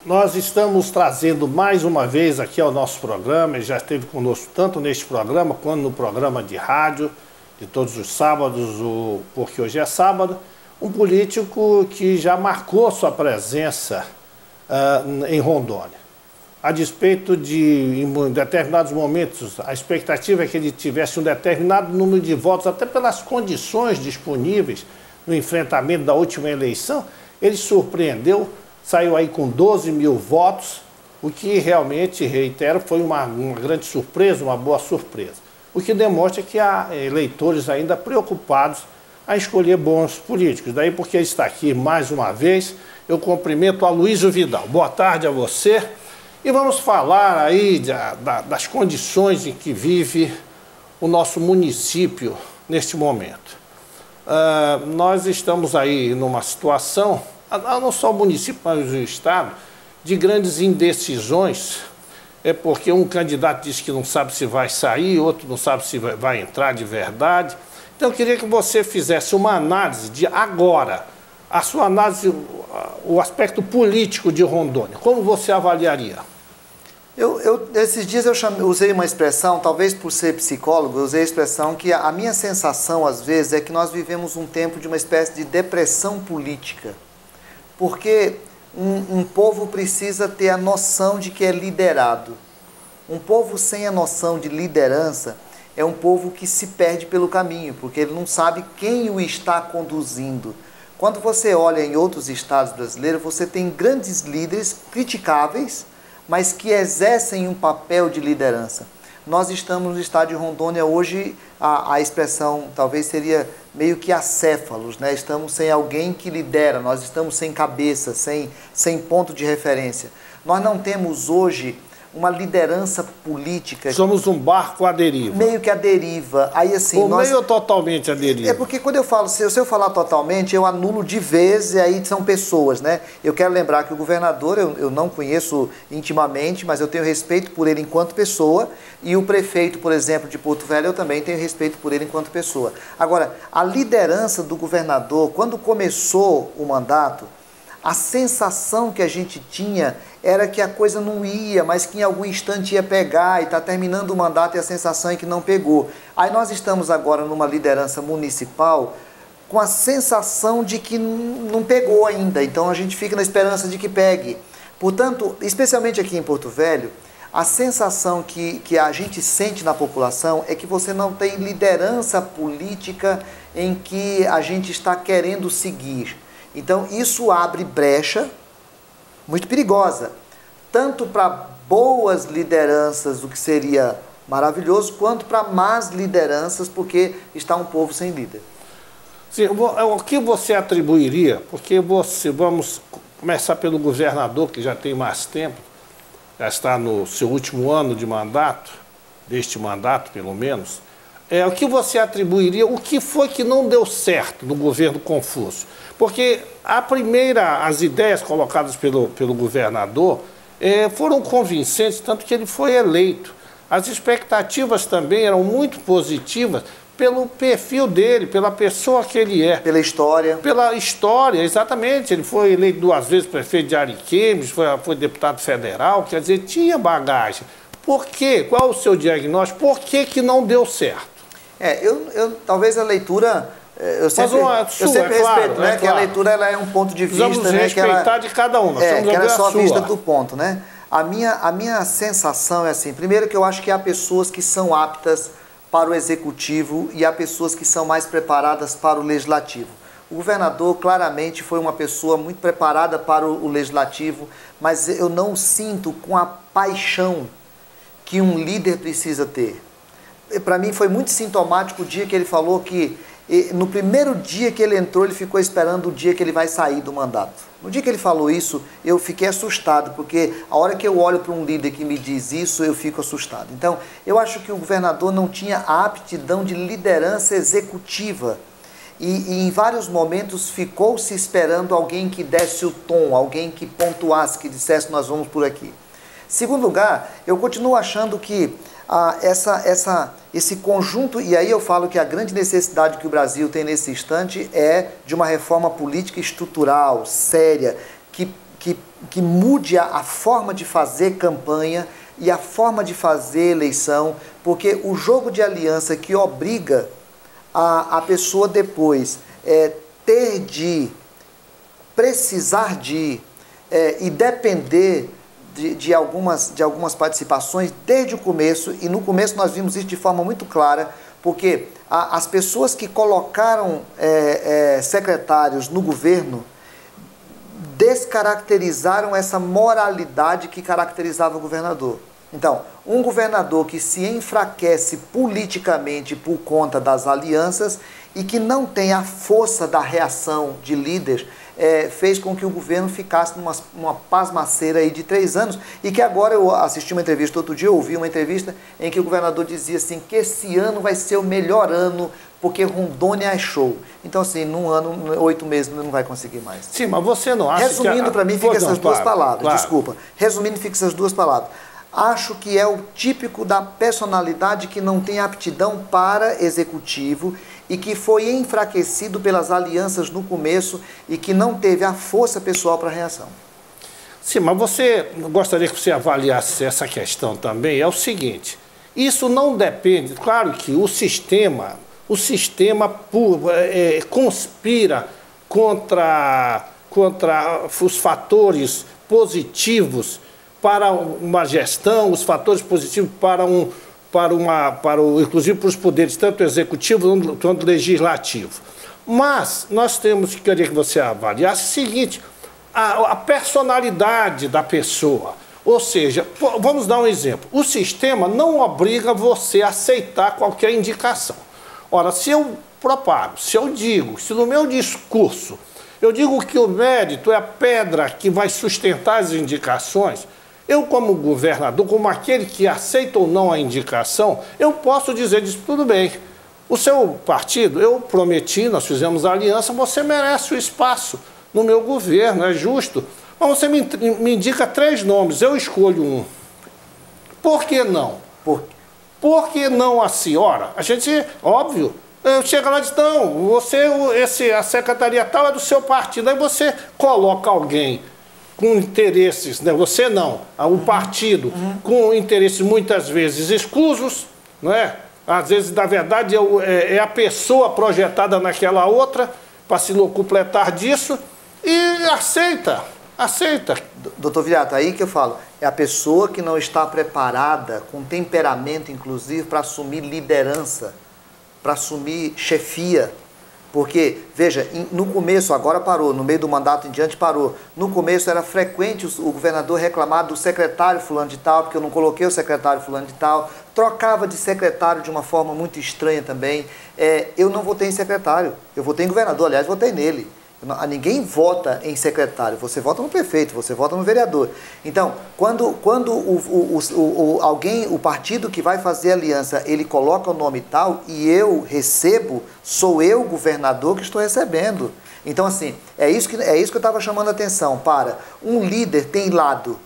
Nós estamos trazendo mais uma vez aqui ao nosso programa, ele já esteve conosco tanto neste programa quanto no programa de rádio, de todos os sábados, porque hoje é sábado, um político que já marcou sua presença em Rondônia. A despeito de, em determinados momentos, a expectativa é que ele tivesse um determinado número de votos, até pelas condições disponíveis no enfrentamento da última eleição, ele surpreendeu, saiu aí com 12 mil votos, o que realmente, reitero, foi uma grande surpresa, uma boa surpresa. O que demonstra que há eleitores ainda preocupados a escolher bons políticos. Daí porque ele está aqui mais uma vez, eu cumprimento a Aloysio Vidal. Boa tarde a você. E vamos falar aí das condições em que vive o nosso município neste momento. Nós estamos aí numa situação, não só o município, mas o estado, de grandes indecisões. É porque um candidato diz que não sabe se vai sair, outro não sabe se vai entrar de verdade. Então eu queria que você fizesse uma análise de agora, a sua análise, o aspecto político de Rondônia. Como você avaliaria? Esses dias eu usei uma expressão, talvez por ser psicólogo, eu usei a expressão que a minha sensação, às vezes, é que nós vivemos um tempo de uma espécie de depressão política. Porque um povo precisa ter a noção de que é liderado. Um povo sem a noção de liderança é um povo que se perde pelo caminho, porque ele não sabe quem o está conduzindo. Quando você olha em outros estados brasileiros, você tem grandes líderes criticáveis, mas que exercem um papel de liderança. Nós estamos no estado de Rondônia hoje, a expressão talvez seria meio que acéfalos, né? Estamos sem alguém que lidera, nós estamos sem cabeça, sem ponto de referência. Nós não temos hoje uma liderança política. Somos um barco à deriva. Meio que à deriva. Aí, assim, ou meio ou totalmente à deriva? É porque quando eu falo, se eu falar totalmente, eu anulo de vez, e aí são pessoas, né? Eu quero lembrar que o governador, eu não conheço intimamente, mas eu tenho respeito por ele enquanto pessoa, e o prefeito, por exemplo, de Porto Velho, eu também tenho respeito por ele enquanto pessoa. Agora, a liderança do governador, quando começou o mandato, a sensação que a gente tinha era que a coisa não ia, mas que em algum instante ia pegar, e está terminando o mandato e a sensação é que não pegou. Aí nós estamos agora numa liderança municipal com a sensação de que não pegou ainda, então a gente fica na esperança de que pegue. Portanto, especialmente aqui em Porto Velho, a sensação que a gente sente na população é que você não tem liderança política em que a gente está querendo seguir. Então, isso abre brecha muito perigosa, tanto para boas lideranças, o que seria maravilhoso, quanto para más lideranças, porque está um povo sem líder. Sim, o que você atribuiria, porque vamos começar pelo governador, que já tem mais tempo, já está no seu último ano de mandato, deste mandato pelo menos, o que você atribuiria, o que foi que não deu certo no governo Confuso? Porque as ideias colocadas pelo governador foram convincentes, tanto que ele foi eleito. As expectativas também eram muito positivas pelo perfil dele, pela pessoa que ele é. Pela história. Pela história, exatamente. Ele foi eleito 2 vezes prefeito de Ariquemes, foi deputado federal, quer dizer, tinha bagagem. Por quê? Qual o seu diagnóstico? Por que não deu certo? Talvez a leitura... Eu sempre respeito, né? Que a leitura ela é um ponto de vista. Vamos respeitar de cada um. Que ela é só a vista do ponto, né? A minha sensação é assim, primeiro que eu acho que há pessoas que são aptas para o executivo e há pessoas que são mais preparadas para o legislativo. O governador claramente foi uma pessoa muito preparada para o legislativo, mas eu não sinto com a paixão que um líder precisa ter. Para mim foi muito sintomático o dia que ele falou que no primeiro dia que ele entrou, ele ficou esperando o dia que ele vai sair do mandato. No dia que ele falou isso, eu fiquei assustado, porque a hora que eu olho para um líder que me diz isso, eu fico assustado. Então, eu acho que o governador não tinha a aptidão de liderança executiva. E em vários momentos ficou se esperando alguém que desse o tom, alguém que pontuasse, que dissesse nós vamos por aqui. Segundo lugar, eu continuo achando que esse conjunto, e aí eu falo que a grande necessidade que o Brasil tem nesse instante é de uma reforma política estrutural, séria, que que mude a forma de fazer campanha e a forma de fazer eleição, porque o jogo de aliança que obriga a pessoa depois ter de, precisar de e depender de algumas participações desde o começo, e no começo nós vimos isso de forma muito clara, porque as pessoas que colocaram secretários no governo descaracterizaram essa moralidade que caracterizava o governador. Então, um governador que se enfraquece politicamente por conta das alianças e que não tem a força da reação de líder, fez com que o governo ficasse numa pasmaceira aí de 3 anos, e que agora eu assisti uma entrevista, outro dia eu ouvi uma entrevista em que o governador dizia assim, que esse ano vai ser o melhor ano, porque Rondônia é show. Então, assim, num ano, 8 meses, não vai conseguir mais. Sim, mas você não acha Resumindo, para mim, fica essas duas palavras, claro. Desculpa. Resumindo, fica essas 2 palavras. Acho que é o típico da personalidade que não tem aptidão para executivo e que foi enfraquecido pelas alianças no começo e que não teve a força pessoal para a reação. Sim, mas gostaria que você avaliasse essa questão também. É o seguinte, isso não depende, claro que o sistema conspira contra os fatores positivos para uma gestão, os fatores positivos inclusive para os poderes, tanto executivo quanto legislativo. Mas nós queria que você avaliasse o seguinte, a personalidade da pessoa. Ou seja, vamos dar um exemplo. O sistema não obriga você a aceitar qualquer indicação. Ora, se eu propago, se eu digo, se no meu discurso eu digo que o mérito é a pedra que vai sustentar as indicações, eu, como governador, como aquele que aceita ou não a indicação, eu posso dizer disso, tudo bem. O seu partido, eu prometi, nós fizemos a aliança, você merece o espaço no meu governo, é justo. Mas você me indica 3 nomes, eu escolho um. Por que não? Por que não assim? Ora, a gente, óbvio, chega lá e diz, não, a secretaria tal é do seu partido, aí você coloca alguém com interesses, né? Você não, o partido, com interesses muitas vezes exclusos, não é? Às vezes, na verdade, é a pessoa projetada naquela outra para se locupletar disso e aceita. Doutor Viriato, aí que eu falo, é a pessoa que não está preparada, com temperamento, inclusive, para assumir liderança, para assumir chefia. Porque, veja, no começo, agora parou, no meio do mandato em diante parou. No começo era frequente o governador reclamar do secretário fulano de tal, porque eu não coloquei o secretário fulano de tal, trocava de secretário de uma forma muito estranha também. Eu não votei em secretário, eu votei em governador, aliás, votei nele. Ninguém vota em secretário, você vota no prefeito, você vota no vereador. Então, quando o partido que vai fazer aliança, ele coloca o nome tal e eu recebo, sou eu, governador, que estou recebendo. Então, assim, é isso que eu estava chamando a atenção. Para um líder tem lado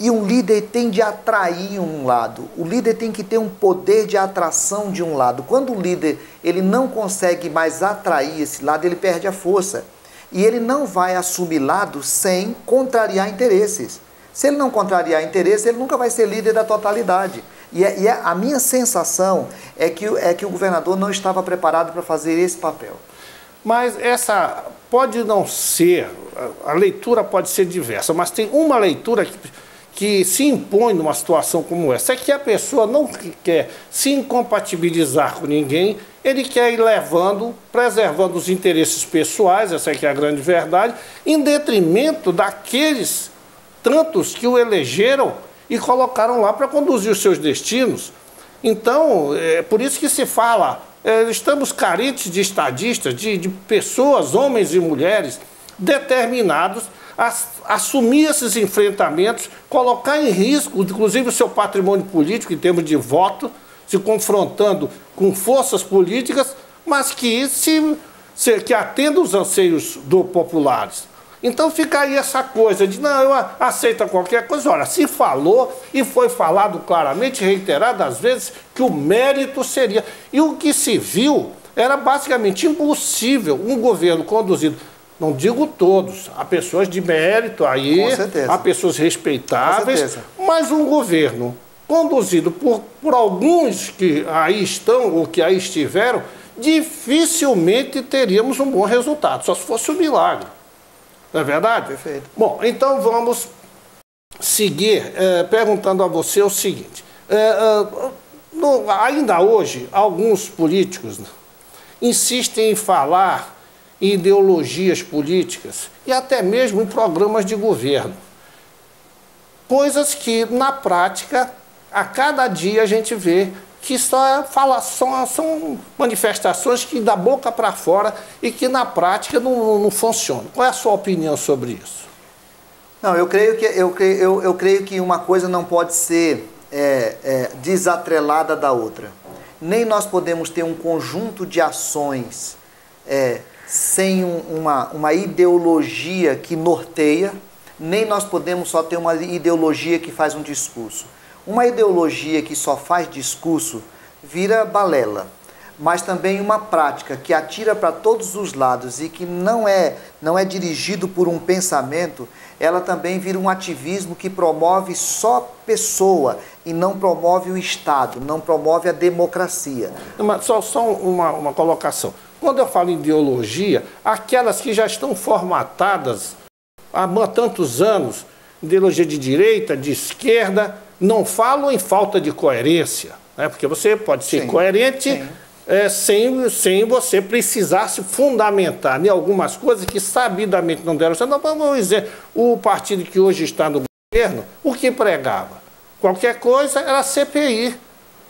e um líder tem de atrair um lado. O líder tem que ter um poder de atração de um lado. Quando o líder ele não consegue mais atrair esse lado, ele perde a força. E ele não vai assumir lado sem contrariar interesses. Se ele não contrariar interesse, ele nunca vai ser líder da totalidade. A minha sensação é que o governador não estava preparado para fazer esse papel. Mas essa pode não ser, a leitura pode ser diversa, mas tem uma leitura que se impõe numa situação como essa, é que a pessoa não quer se incompatibilizar com ninguém, ele quer ir preservando os interesses pessoais, essa aqui é a grande verdade, em detrimento daqueles tantos que o elegeram e colocaram lá para conduzir os seus destinos. Então, é por isso que se fala, estamos carentes de estadistas, de pessoas, homens e mulheres, determinados a assumir esses enfrentamentos, colocar em risco, inclusive, o seu patrimônio político, em termos de voto, se confrontando com forças políticas, mas que atendam os anseios populares. Então fica aí essa coisa de, não, eu aceito qualquer coisa. Olha, se falou e foi falado claramente, reiteradas vezes, que o mérito seria. E o que se viu era basicamente impossível um governo conduzido Não digo todos, há pessoas de mérito aí, há pessoas respeitáveis, mas um governo conduzido por alguns que aí estão ou que aí estiveram, dificilmente teríamos um bom resultado, só se fosse um milagre. Não é verdade? Perfeito. Bom, então vamos seguir perguntando a você o seguinte. Ainda hoje, alguns políticos insistem em falar em ideologias políticas e até mesmo em programas de governo. Coisas que, na prática, a cada dia a gente vê que são manifestações que da boca para fora e que na prática não funcionam. Qual é a sua opinião sobre isso? Não, eu creio que uma coisa não pode ser desatrelada da outra. Nem nós podemos ter um conjunto de ações sem uma ideologia que norteia, nem nós podemos só ter uma ideologia que faz um discurso. Uma ideologia que só faz discurso vira balela, mas também uma prática que atira para todos os lados e que não é dirigido por um pensamento, ela também vira um ativismo que promove só pessoa e não promove o Estado, não promove a democracia. Só uma colocação. Quando eu falo em ideologia, aquelas que já estão formatadas há tantos anos, ideologia de direita, de esquerda, não falam em falta de coerência, né? Porque você pode ser coerente sem você precisar se fundamentar em algumas coisas que sabidamente não deram certo. Não, vamos dizer, o partido que hoje está no governo, o que pregava? Qualquer coisa era CPI.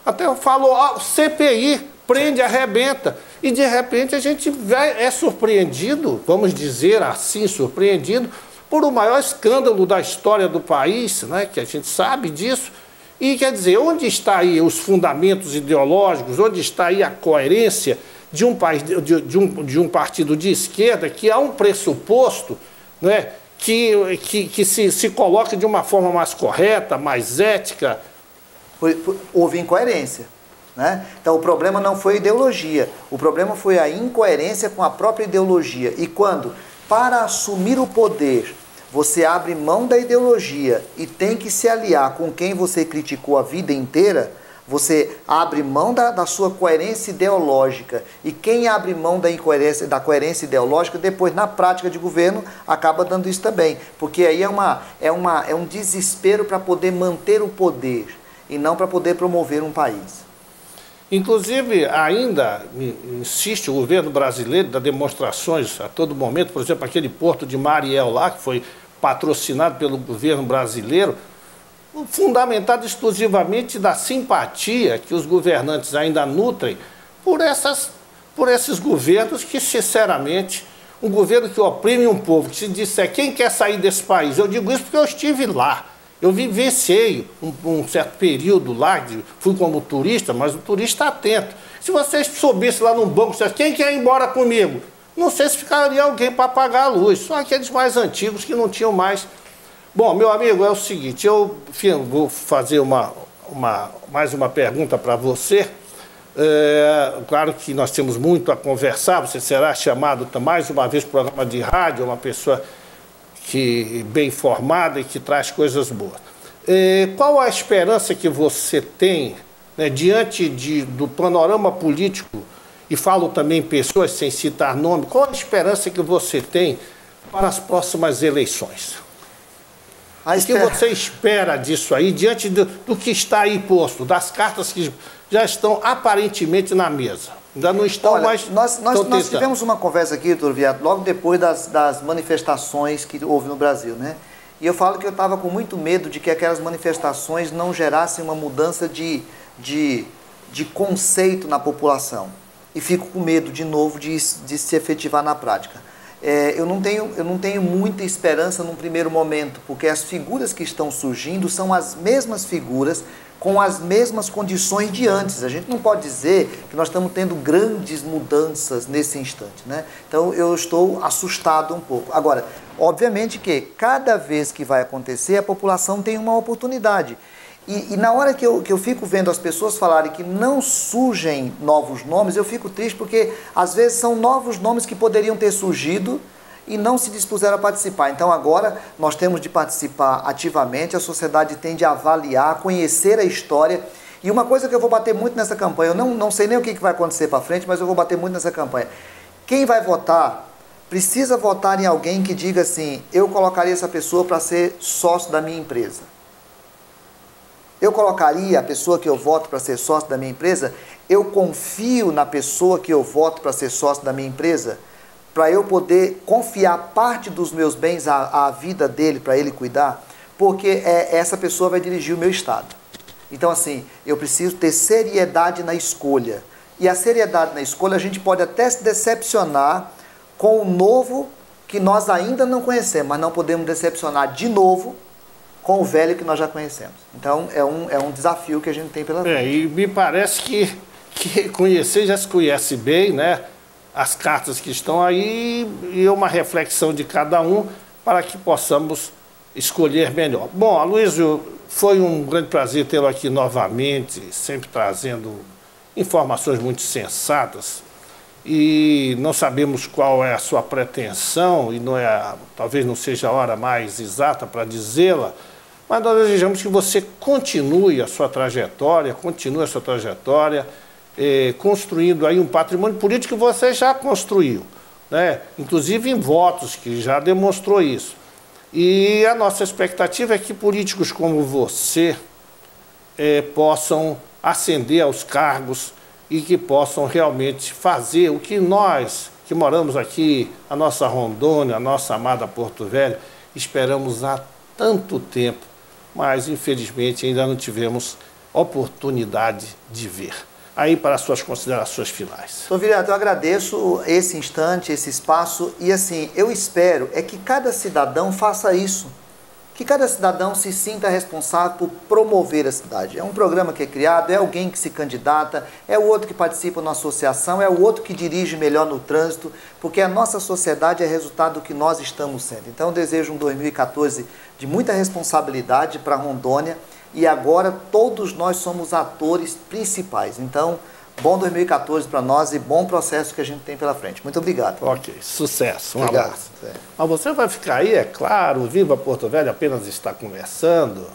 Até falou, CPI, prende, arrebenta. E de repente a gente é surpreendido, vamos dizer assim, surpreendido, por o maior escândalo da história do país, né, que a gente sabe disso. E quer dizer, onde está aí os fundamentos ideológicos, onde está aí a coerência de um partido de esquerda que há um pressuposto, né, que se coloque de uma forma mais correta, mais ética? Houve incoerência. Né? Então o problema não foi a ideologia, o problema foi a incoerência com a própria ideologia. E quando, para assumir o poder, você abre mão da ideologia e tem que se aliar com quem você criticou a vida inteira, você abre mão da sua coerência ideológica. E quem abre mão da coerência ideológica, depois na prática de governo, acaba dando isso também. Porque aí é um desespero para poder manter o poder e não para poder promover um país. Inclusive, ainda insiste o governo brasileiro, dá demonstrações a todo momento, por exemplo, aquele porto de Mariel lá, que foi patrocinado pelo governo brasileiro, fundamentado exclusivamente da simpatia que os governantes ainda nutrem por esses governos que, sinceramente, um governo que oprime um povo, que se disser quem quer sair desse país, eu digo isso porque eu estive lá. Eu vivenciei um certo período lá, fui como turista, mas o turista atento. Se vocês soubessem lá num banco, quem quer ir embora comigo? Não sei se ficaria alguém para pagar a luz, só aqueles mais antigos que não tinham mais. Bom, meu amigo, é o seguinte, eu vou fazer mais uma pergunta para você. Claro que nós temos muito a conversar, você será chamado mais uma vez para o programa de rádio, uma pessoa bem informada e que traz coisas boas. Qual a esperança que você tem, né, diante do panorama político, e falo também pessoas sem citar nome, qual a esperança que você tem para as próximas eleições? O que você espera disso aí, diante do que está aí posto, das cartas que já estão aparentemente na mesa? Ainda não estão, mas nós tivemos uma conversa aqui, doutor Viado, logo depois das manifestações que houve no Brasil, né? E eu falo que eu estava com muito medo de que aquelas manifestações não gerassem uma mudança de conceito na população. E fico com medo, de novo, de se efetivar na prática. Eu não tenho muita esperança num primeiro momento, porque as figuras que estão surgindo são as mesmas figuras, com as mesmas condições de antes. A gente não pode dizer que nós estamos tendo grandes mudanças nesse instante, né? Então eu estou assustado um pouco. Agora, obviamente que cada vez que vai acontecer, a população tem uma oportunidade. E na hora que eu fico vendo as pessoas falarem que não surgem novos nomes, eu fico triste porque às vezes são novos nomes que poderiam ter surgido e não se dispuseram a participar. Então agora nós temos de participar ativamente, a sociedade tem de avaliar, conhecer a história. E uma coisa que eu vou bater muito nessa campanha, eu não sei nem o que vai acontecer para frente, mas eu vou bater muito nessa campanha. Quem vai votar, precisa votar em alguém que diga assim, eu colocaria essa pessoa para ser sócio da minha empresa. Eu colocaria a pessoa que eu voto para ser sócio da minha empresa, eu confio na pessoa que eu voto para ser sócio da minha empresa, para eu poder confiar parte dos meus bens à vida dele, para ele cuidar, porque essa pessoa vai dirigir o meu estado. Então assim, eu preciso ter seriedade na escolha. E a seriedade na escolha, a gente pode até se decepcionar com o novo que nós ainda não conhecemos, mas não podemos decepcionar de novo com o velho que nós já conhecemos. Então é um desafio que a gente tem pela frente. E me parece que conhecer já se conhece bem, né? As cartas que estão aí e uma reflexão de cada um para que possamos escolher melhor. Bom, Aloysio, foi um grande prazer tê-lo aqui novamente, sempre trazendo informações muito sensatas. E não sabemos qual é a sua pretensão, e talvez não seja a hora mais exata para dizê-la, mas nós desejamos que você continue a sua trajetória, construindo aí um patrimônio político que você já construiu, né? Inclusive em votos, que já demonstrou isso. E a nossa expectativa é que políticos como você possam ascender aos cargos e que possam realmente fazer o que nós, que moramos aqui, a nossa Rondônia, a nossa amada Porto Velho, esperamos há tanto tempo, mas infelizmente ainda não tivemos oportunidade de ver. Aí para as suas considerações finais. Então, vereador, eu agradeço esse instante, esse espaço, e assim, eu espero que cada cidadão faça isso, que cada cidadão se sinta responsável por promover a cidade. É um programa que é criado, é alguém que se candidata, é o outro que participa na associação, é o outro que dirige melhor no trânsito, porque a nossa sociedade é resultado do que nós estamos sendo. Então eu desejo um 2014 de muita responsabilidade para Rondônia, e agora todos nós somos atores principais. Então, bom 2014 para nós e bom processo que a gente tem pela frente. Muito obrigado. Ok, sucesso. Um Obrigado. abraço. Mas você vai ficar aí, é claro, Viva Porto Velho apenas está conversando.